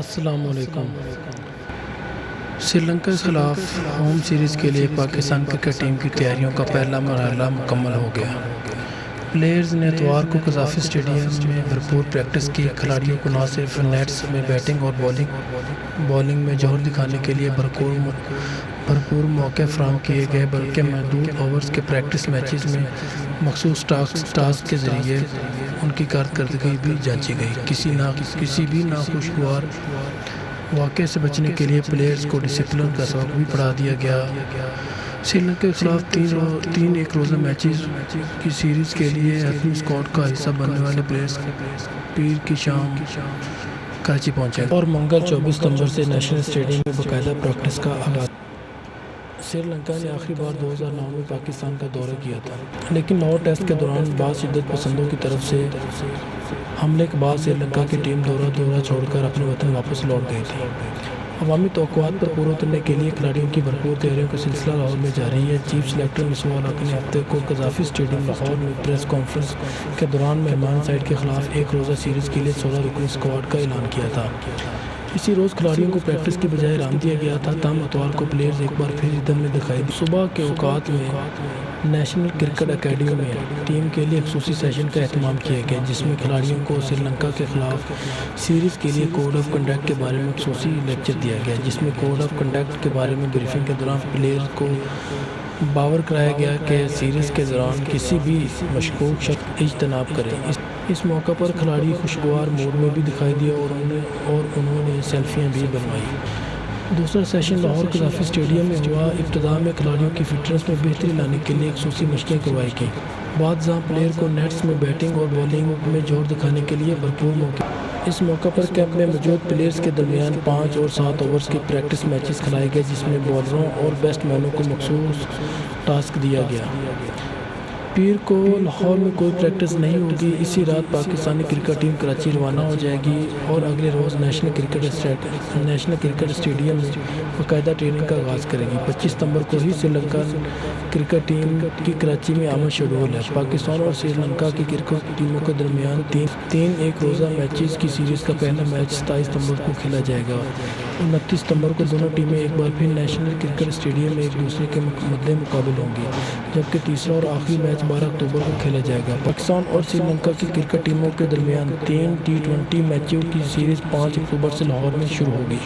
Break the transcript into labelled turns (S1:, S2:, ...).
S1: السلام علیکم۔ سری لنکا کے خلاف ہوم سیریز کے لیے پاکستان کرکٹ ٹیم کی تیاریوں کا پہلا مرحلہ مکمل ہو گیا۔ پلیئرز نے اتوار کو قذافی اسٹیڈیم میں بھرپور پریکٹس کی۔ کھلاڑیوں کو نہ صرف نیٹس میں بیٹنگ اور بولنگ میں جوہر دکھانے کے لیے بھرپور موقع فراہم کیے گئے بلکہ محدود اوورز کے پریکٹس میچز میں مخصوص ٹاسک کے ذریعے ان کی کارکردگی بھی جانچی گئی۔ کسی بھی ناخوشگوار واقعے سے بچنے کے لیے پلیئرز کو ڈسپلن کا سبق بھی پڑھا دیا گیا۔ سری لنکا کے خلاف تین ایک روزہ میچز کی سیریز کے لیے حتمی اسکواڈ کا حصہ بننے والے پلیئرز پیر کی شام کراچی پہنچے اور منگل 24 ستمبر سے نیشنل اسٹیڈیم میں باقاعدہ پریکٹس کا آغاز۔ سری لنکا نے آخری بار 2009 میں پاکستان کا دورہ کیا تھا، لیکن لاہور ٹیسٹ کے دوران بعض شدت پسندوں کی طرف سے حملے کے بعد سری لنکا کی ٹیم دورہ چھوڑ کر اپنے وطن واپس لوٹ گئی تھی۔ عوامی توقعات پر پورا اترنے کے لیے کھلاڑیوں کی بھرپور تیاریوں کا سلسلہ لاہور میں جاری ہے۔ چیف سلیکٹر مصباح الحق نے ہفتے کو قذافی اسٹیڈیم لاہور میں پریس کانفرنس کے دوران مہمان سائیڈ کے خلاف ایک روزہ سیریز کے لیے 16 رکنی اسکواڈ کا اعلان کیا تھا۔ اسی روز کھلاڑیوں کو پریکٹس کی بجائے آرام دیا گیا تھا، تاہم اتوار کو پلیئرز ایک بار پھر ادھر میں دکھائی دی۔ صبح کے اوقات میں نیشنل کرکٹ اکیڈمی میں ٹیم کے لیے خصوصی سیشن کا اہتمام کیا گیا، جس میں کھلاڑیوں کو سری لنکا کے خلاف سیریز کے لیے کوڈ آف کنڈکٹ کے بارے میں خصوصی لیکچر دیا گیا، جس میں کوڈ آف کنڈکٹ کے بارے میں بریفنگ کے دوران پلیئرز کو باور کرایا گیا کہ سیریز کے دوران کسی بھی مشکوک شخص اجتناب کریں۔ اس موقع پر کھلاڑی خوشگوار موڈ میں بھی دکھائی دیے اور انہوں نے سیلفیاں بھی بنوائی۔ دوسرا سیشن لاہور قذافی اسٹیڈیم میں ہوا۔ ابتدا میں کھلاڑیوں کی فٹنس میں بہتری لانے کے لیے خصوصی مشقیں کروائی گئیں۔ بعد ازاں پلیئر کو نیٹس میں بیٹنگ اور بولنگ میں جوہر دکھانے کے لیے بھرپور موقع۔ اس موقع پر کیمپ میں موجود پلیئرز کے درمیان 5 اور 7 اوورز کے پریکٹس میچز کھلائے گئے، جس میں بالروں اور بیٹس مینوں کو مخصوص ٹاسک دیا گیا۔ پیر کو لاہور میں کوئی پریکٹس نہیں ہوگی۔ اسی رات پاکستانی کرکٹ ٹیم کراچی روانہ ہو جائے گی اور اگلے روز نیشنل کرکٹ اسٹیڈیم میں باقاعدہ ٹریننگ کا آغاز کرے گی۔ 25 ستمبر کو ہی سری لنکا کرکٹ ٹیم کی کراچی میں آمد شیڈول ہے۔ پاکستان اور سری لنکا کی کرکٹ ٹیموں کے درمیان تین ایک روزہ میچز کی سیریز کا پہلا میچ 27 ستمبر کو کھیلا جائے گا۔ 29 ستمبر کو دونوں ٹیمیں ایک بار پھر نیشنل کرکٹ اسٹیڈیم میں ایک دوسرے کے مدِ مقابل ہوں گی، جبکہ تیسرا اور آخری میچ 12 اکتوبر کو کھیلا جائے گا۔ پاکستان اور سری لنکا کی کرکٹ ٹیموں کے درمیان 3 T20 میچوں کی سیریز 5 اکتوبر سے لاہور میں شروع ہوگی۔